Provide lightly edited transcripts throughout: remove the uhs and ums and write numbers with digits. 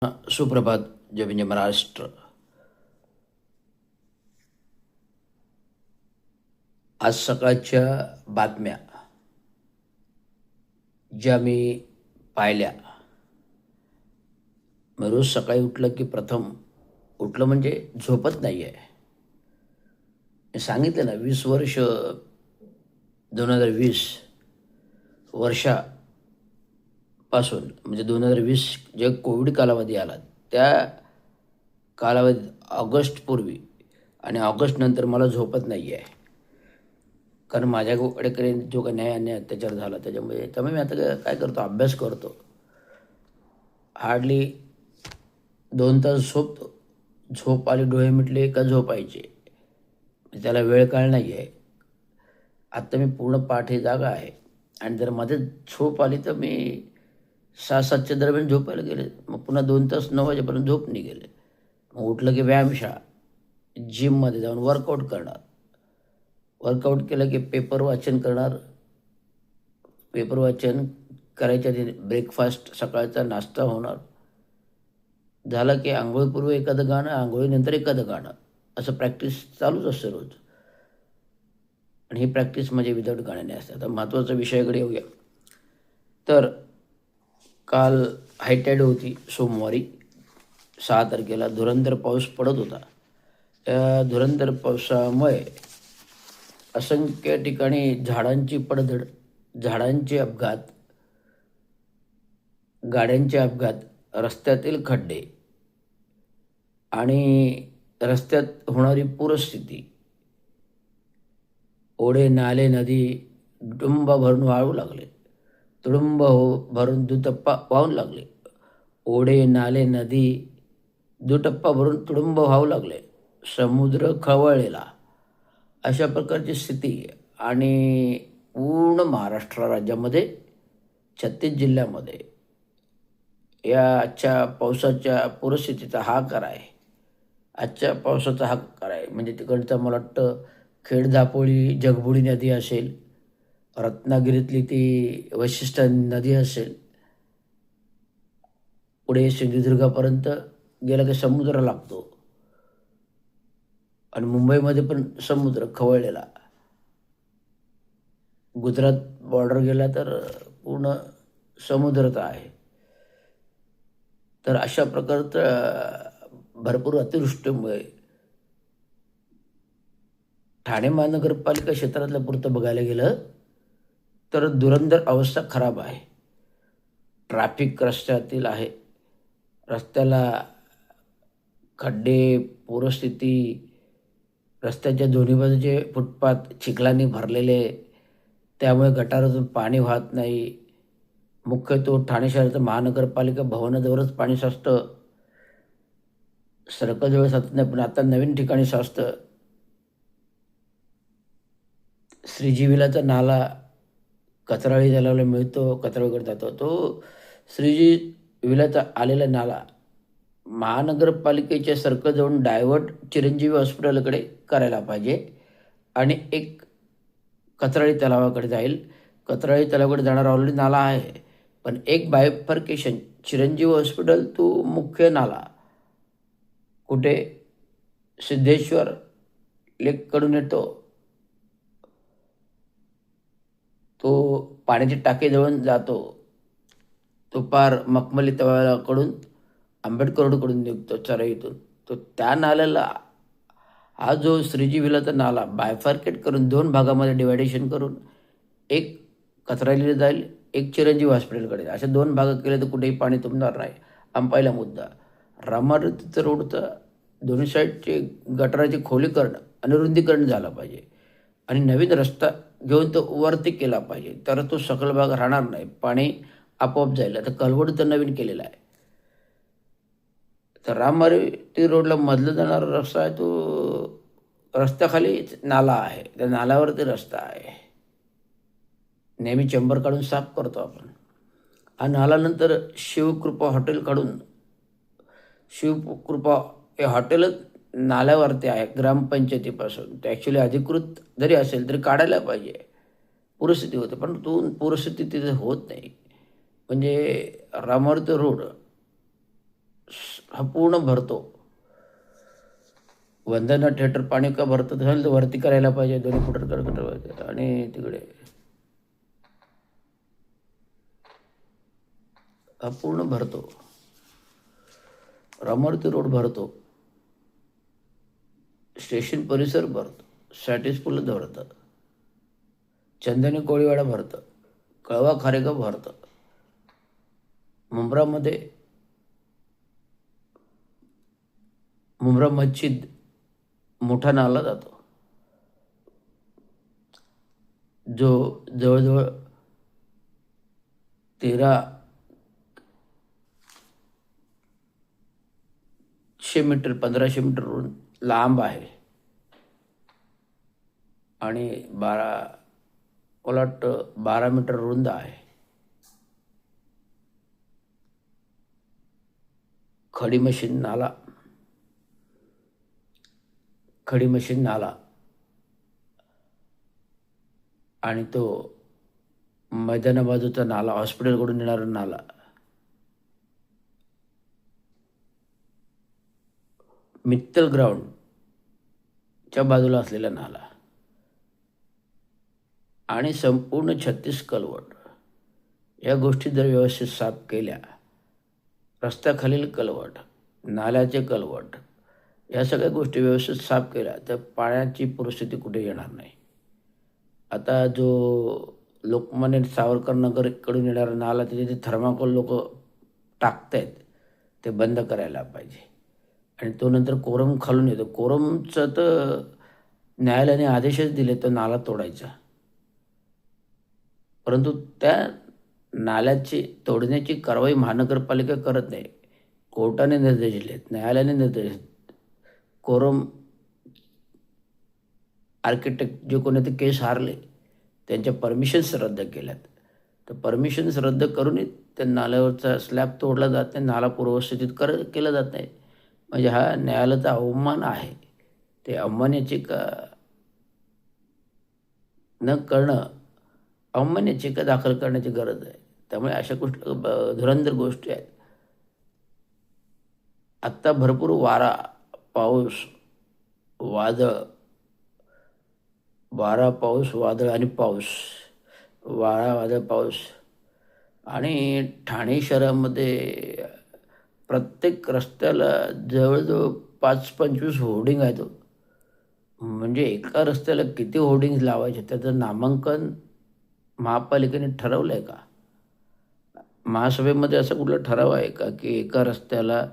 सुप्रभात. जय म्हणजे महाराष्ट्र. आज सकाळच्या बातम्या ज्या मी पाहिल्या, मग रोज सकाळी उठलं की प्रथम उठलं म्हणजे झोपत नाही आहे. मी सांगितलं ना 20 वर्ष 2020 वर्षापासून म्हणजे 2020 जे कोविड कालावधी आला त्या कालावधीत ऑगस्टपूर्वी आणि ऑगस्टनंतर मला झोपत नाही आहे. कारण माझ्याकडे जो काही न्याय अन्याय अत्याचार झाला त्यामुळे मी आता काय करतो, अभ्यास करतो. हार्डली 2 तास झोपतो. झोप आली, डोळे मिटले का झोपायचे. त्याला वेळ काळ नाही आहे. आत्ता मी पूर्ण पाठी जागा आहे आणि जर मध्ये झोप आली तर मी 6-7च्या दरम्यान झोपायला गेले. मग पुन्हा 2 तास 9 वाजेपर्यंत झोप नाही गेले. मग उठलं की व्यायामशाळा, जिममध्ये जाऊन वर्कआउट करणार. वर्कआउट केलं की पेपर वाचन करणार. पेपर वाचन करायच्या आधी ब्रेकफास्ट, सकाळचा नाश्ता होणार. झालं की आंघोळीपूर्वी एखादं गाणं, आंघोळीनंतर एखादं गाणं, असं प्रॅक्टिस चालूच असते रोज. आणि ही प्रॅक्टिस म्हणजे विदाऊट गाण्याने असते. आता महत्त्वाचा विषयाकडे येऊया. तर काल हायटाईड होती सोमवारी 6 तारखेला. धुरंधर पाऊस पडत होता. त्या धुरंधर पावसामुळे असंख्य ठिकाणी झाडांची पडझड, झाडांचे अपघात, गाड्यांचे अपघात, रस्त्यातील खड्डे आणि रस्त्यात होणारी पूरस्थिती, ओढे नाले नदी तुडुंब भरून वाहू लागले. तुडुंब भरून दुटप्पा वाहून लागले. ओढे नाले नदी दुटप्पा भरून तुडुंब वाहू लागले. समुद्र खवळलेला. अशा प्रकारची स्थिती आणि पूर्ण महाराष्ट्र राज्यामध्ये 36 जिल्ह्यामध्ये या आजच्या पावसाच्या पूरस्थितीचा हाहाकार आहे. आजच्या पावसाचा हाहाकार आहे. म्हणजे तिकडचा मला वाटतं खेड दापोली जगबुडी नदी असेल, रत्नागिरीतली ती वशिष्ठ नदी असेल, पुढे सिंधुदुर्गापर्यंत गेला की समुद्र लागतो आणि मुंबईमध्ये पण समुद्र खवळलेला. गुजरात बॉर्डर गेला तर पूर्ण समुद्रच आहे. तर अशा प्रकारचं भरपूर अतिवृष्टीमुळे ठाणे महानगरपालिका क्षेत्रातल्या पुरतं बघायला गेलं तर धुरंधर अवस्था खराब आहे. ट्रॅफिक रस्त्यातील आहे. रस्त्याला खड्डे, पूरस्थिती, रस्त्याच्या दोन्ही बाजूचे फुटपाथ चिखलाने भरलेले, त्यामुळे गटारातून पाणी वाहत नाही. मुख्यतः ठाणे शहराचं महानगरपालिका भवनाजवळच पाणी साचतं. सर्कलजवळ साचत नाही, पण आता नवीन ठिकाणी साचतं. श्रीजीविलाचा नाला कचराळी तलावाला मिळतो, कचराळीकडे जातो. तो श्रीजी विलाचा आलेला नाला महानगरपालिकेच्या सर्कलजवळून डायव्हर्ट चिरंजीवी हॉस्पिटलकडे करायला पाहिजे आणि एक कचराळी तलावाकडे जाईल. कचराळी तलावाकडे जाणारा ऑलरेडी नाला आहे, पण एक बायफर्केशन चिरंजीवी हॉस्पिटल टू मुख्य नाला कुठे सिद्धेश्वर लेककडून येतो, तो पाण्याची टाकीजवळ जातो, तो पार मखमली तलावाकडून आंबेडकर रोडकडून निघतो चराईतून. तो त्या नाल्याला हा जो श्रीजी विलाचा नाला बायफार्केट करून 2 भागामध्ये डिवायडेशन करून एक कचराईला जाईल, एक चिरंजीवी हॉस्पिटलकडे. असे 2 भाग केले तर कुठेही पाणी तुंबणार नाही. पहिला मुद्दा. रामारुतीचं रोडचं दोन्ही साईडचे गटाराचे खोलीकरण आणि रुंदीकरण झालं पाहिजे आणि नवीन रस्ता घेऊन तो वरती केला पाहिजे, तर तो सखल भाग राहणार नाही. पाणी आपोआप जाईल. आता कलवड तर नवीन केलेला आहे. तर राममारुती रोडला मधलं जाणारा रस्ता आहे, तो रस्त्याखाली नाला आहे. त्या नाल्यावरती रस्ता आहे. नेहमी चेंबर काढून साफ करतो आपण. हा नाल्यानंतर शिवकृपा हॉटेल काढून, शिवकृपा हे हॉटेलच नाल्यावरती आहे ग्रामपंचायतीपासून. ते ॲक्च्युली अधिकृत जरी असेल तरी काढायला पाहिजे. पूरस्थिती होते, पण तो पूरस्थिती तिथे होत नाही. म्हणजे रामारुती रोड हा पूर्ण भरतो. वंदना थिएटर पाणी का भरतं झालं तर वरती करायला पाहिजे, दोन्ही फुटर आणि तिकडे हा पूर्ण भरतो. रामवर्ती रोड भरतो, स्टेशन परिसर भरतो, सॅटिस पूल भरतं, चंदनी कोळीवाडा भरतं, कळवा खारेगाव भरतं. मुंब्रा मस्जिद मोठा नाला जातो, जो जवळजवळ 1300 मीटर 1500 मीटर लांब आहे आणि 12 मीटर रुंद आहे. खडी मशीन नाला आणि तो मैदाना बाजूचा नाला, हॉस्पिटलकडून येणारा नाला, मित्तल ग्राउंडच्या बाजूला असलेला नाला आणि संपूर्ण 36 कलवट, या गोष्टी जर व्यवस्थित साफ केल्या, रस्त्याखालील कलवट, नाल्याचे कलवट, या सगळ्या गोष्टी व्यवस्थित साफ केल्या तर पाण्याची परिस्थिती कुठे येणार नाही. आता जो लोकमान्य सावरकर नगरकडून येणारा नाला तिथे थर्माकोल लोक टाकतायत, ते बंद करायला पाहिजे. आणि तो नंतर कोरम खालून येतो, कोरमचं तर न्यायालयाने आदेशच दिले तो नाला तोडायचा, परंतु त्या नाल्याची तोडण्याची कारवाई महानगरपालिका करत नाही. कोर्टाने निर्देश दिलेत, न्यायालयाने निर्देश दिलेत. कोरम आर्किटेक्ट जे कोणी ते केस हारले त्यांच्या परमिशन्स रद्द केल्यात, तर परमिशन्स रद्द करूनही त्या नाल्यावरचा स्लॅब तोडला जात नाही, नाला पूर्वस्थितीत केला जात नाही. म्हणजे हा न्यायालयाचा अवमान आहे. ते अवमान्याची न करणं, अवमान्याची दाखल करण्याची गरज आहे. त्यामुळे अशा धुरंधर गोष्टी आहेत. आत्ता भरपूर वारा पाऊस वादळ आणि पाऊस आणि ठाणे शहरामध्ये प्रत्येक रस्त्याला जवळजवळ 5-25 होर्डिंग आहेत. म्हणजे एका रस्त्याला किती होर्डिंग्स लावायचे त्याचं नामांकन महापालिकेने ठरवलं आहे का? महासभेमध्ये असं कुठलं ठराव आहे का की एका रस्त्याला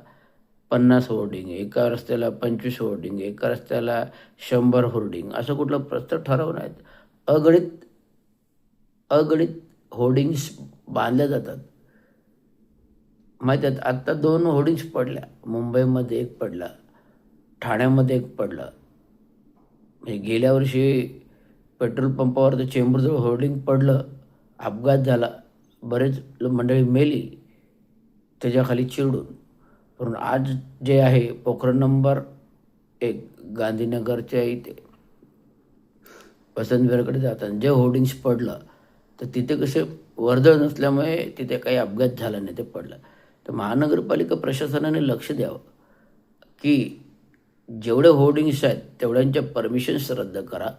50 होर्डिंग, एका रस्त्याला 25 होर्डिंग, एका रस्त्याला 100 होर्डिंग, असं कुठलं प्रस्ताव ठराव नाहीत. अगणित होर्डिंग्स बांधल्या जातात. माहीत आहेत, आत्ता 2 होर्डिंग्स पडल्या, मुंबईमध्ये एक पडला, ठाण्यामध्ये एक पडला. म्हणजे गेल्या वर्षी पेट्रोल पंपावर तर चेंबूरजवळ होर्डिंग पडलं, अपघात झाला, बरेच मंडळी मेली त्याच्याखाली चिरडून. पण आज जे आहे पोखरण नंबर 1 गांधीनगरच्या इथे वसंतविहारकडे जाताना जे होर्डिंग्स पडलं, तर तिथे कसे वर्दळ नसल्यामुळे तिथे काही अपघात झाला नाही, ते पडलं. तर महानगरपालिका प्रशासनाने लक्ष द्यावं की जेवढे होर्डिंग्स आहेत तेवढ्यांच्या परमिशन्स रद्द करा.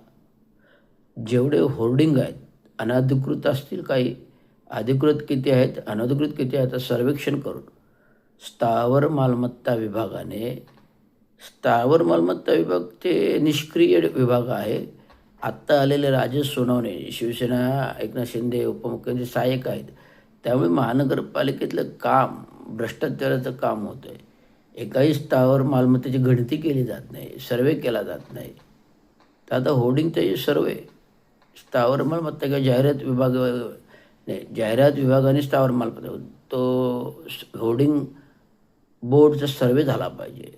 जेवढे होर्डिंग आहेत अनधिकृत असतील, काही अधिकृत किती आहेत, अनधिकृत किती आहेत, सर्वेक्षण करून स्थावर मालमत्ता विभाग ते निष्क्रिय विभाग आहे. आत्ता आलेले राजेश सोनवणे, शिवसेना एकनाथ शिंदे उपमुख्यमंत्री सहाय्यक आहेत. त्यामुळे महानगरपालिकेतलं काम भ्रष्टाचाराचं काम होतं आहे. एकाही स्थावर मालमत्तेची गणती केली जात नाही, सर्वे केला जात नाही. तर आता होर्डिंगचे सर्वे स्थावर मालमत्ता किंवा जाहिरात विभागाने स्थावर मालमत्ता तो होर्डिंग बोर्डचा सर्वे झाला पाहिजे.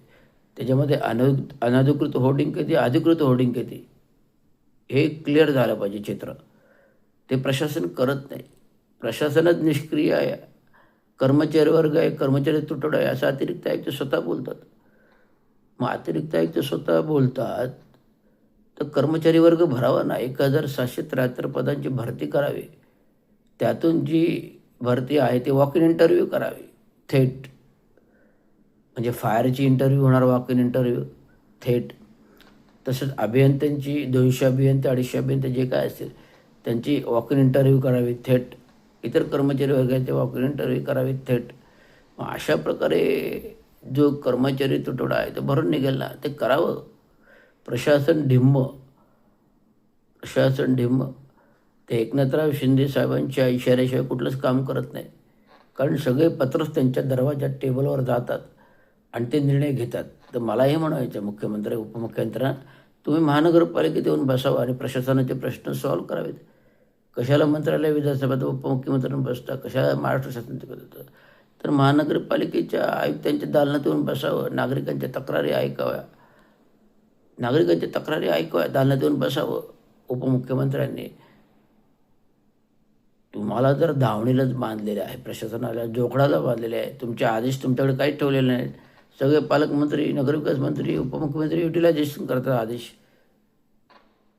त्याच्यामध्ये अनधिकृत होर्डिंग किती, अधिकृत होर्डिंग किती, हे क्लिअर झालं पाहिजे चित्र. ते प्रशासन करत नाही. प्रशासनच निष्क्रिय आहे, कर्मचारी वर्ग आहे, कर्मचारी तुटवडा आहे, असं अतिरिक्त आयुक्त स्वतः बोलतात. मग अतिरिक्त आयुक्त स्वतः बोलतात तर कर्मचारी वर्ग भरावा ना. 1773 पदांची भरती करावी. त्यातून जी भरती आहे ती वॉक इन इंटरव्ह्यू करावी थेट. म्हणजे फायरची इंटरव्ह्यू होणार, वॉक इन इंटरव्ह्यू थेट. तसंच अभियंत्यांची 200 अभियंते 250 अभियंते जे काय असतील त्यांची वॉक इन इंटरव्ह्यू करावी थेट. इतर कर्मचारी वर्गाचे वॉक इन इंटरव्ह्यू करावे थेट. मग अशा प्रकारे जो कर्मचारी तुटवडा आहे तो भरून निघेल ना, ते करावं. प्रशासन ढिम्म, प्रशासन ढिम्म. ते एकनाथराव शिंदे साहेबांच्या इशाऱ्याशिवाय कुठलंच काम करत नाही. कारण सगळे पत्रच त्यांच्या दरवाजात टेबलवर जातात आणि ते निर्णय घेतात. तर मला हे म्हणायचं मुख्यमंत्री उपमुख्यमंत्र्यांना, तुम्ही महानगरपालिकेत येऊन बसावं आणि प्रशासनाचे प्रश्न सॉल्व्ह करावेत. कशाला मंत्रालय विधानसभेत उपमुख्यमंत्र्यांना बसता, कशाला महाराष्ट्र शासनाचे बसता. तर महानगरपालिकेच्या आयुक्तांच्या दालनात येऊन बसावं, नागरिकांच्या तक्रारी ऐकाव्या, नागरिकांच्या तक्रारी ऐकाव्या, दालनात येऊन बसावं उपमुख्यमंत्र्यांनी. तुम्हाला जर धावणीलाच बांधलेले आहे, प्रशासनाला जोखडाला बांधलेले आहे, तुमचे आदेश तुमच्याकडे काहीच ठेवलेले नाहीत. सगळे पालकमंत्री, नगरविकास मंत्री, उपमुख्यमंत्री युटिलायझेशन करतात आदेश.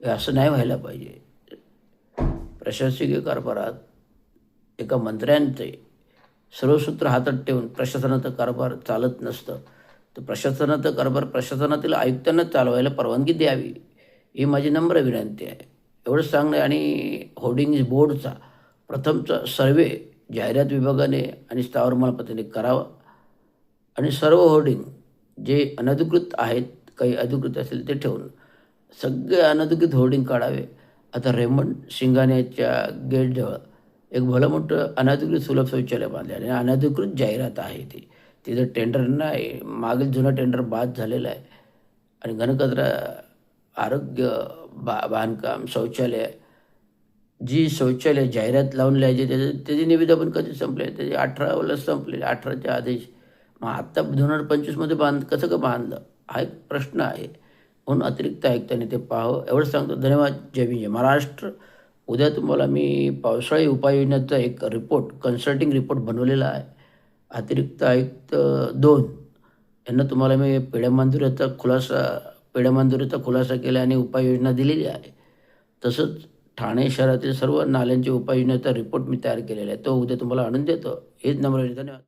हे असं नाही व्हायला पाहिजे. प्रशासकीय कारभारात एका मंत्र्यांचे सर्व सूत्र हातात ठेवून प्रशासनाचा कारभार चालत नसतं. तर प्रशासनाचा कारभार प्रशासनातील आयुक्तांना चालवायला परवानगी द्यावी, ही माझी नम्र विनंती आहे. एवढंच सांगणं. आणि होर्डिंग्ज बोर्डचा प्रथमचा सर्वे जाहिरात विभागाने आणि स्थावर मालमत्तेने करावा आणि सर्व होर्डिंग जे अनधिकृत आहेत, काही अधिकृत असेल ते ठेवून सगळे अनधिकृत होर्डिंग काढावे. आता रेमंड सिंघानियाच्या गेटजवळ एक भलं मोठं अनधिकृत सुलभ शौचालय बांधले आणि अनधिकृत जाहिरात आहे ती. तिथं टेंडर नाही, मागील जुना टेंडर बाद झालेला आहे. आणि घनकचरा, आरोग्य, बांधकाम, शौचालय, जी शौचालय जाहिरात लावून लिहायची त्याची निविदा पण कधी संपले, त्याचे 18 संपले, 18चे आदेश. मग आत्ता 2025मध्ये कसं का बांधलं, हा एक प्रश्न आहे. म्हणून अतिरिक्त आयुक्तांनी ते पाहावं. एवढंच सांगतो. धन्यवाद. जय भीम, जय महाराष्ट्र. उद्या तुम्हाला मी पावसाळी उपाययोजनेचा एक रिपोर्ट, कन्सल्टिंग रिपोर्ट बनवलेला आहे. अतिरिक्त आयुक्त 2 यांना तुम्हाला मी पेड्यामांजूराचा खुलासा केला आणि उपाययोजना दिलेली आहे. तसंच ठाणे शहरातील सर्व नाल्यांची उपाययोजनेचा रिपोर्ट मी तयार केलेला आहे. तो उद्या तुम्हाला आणून देतो. हेच नम्र. धन्यवाद.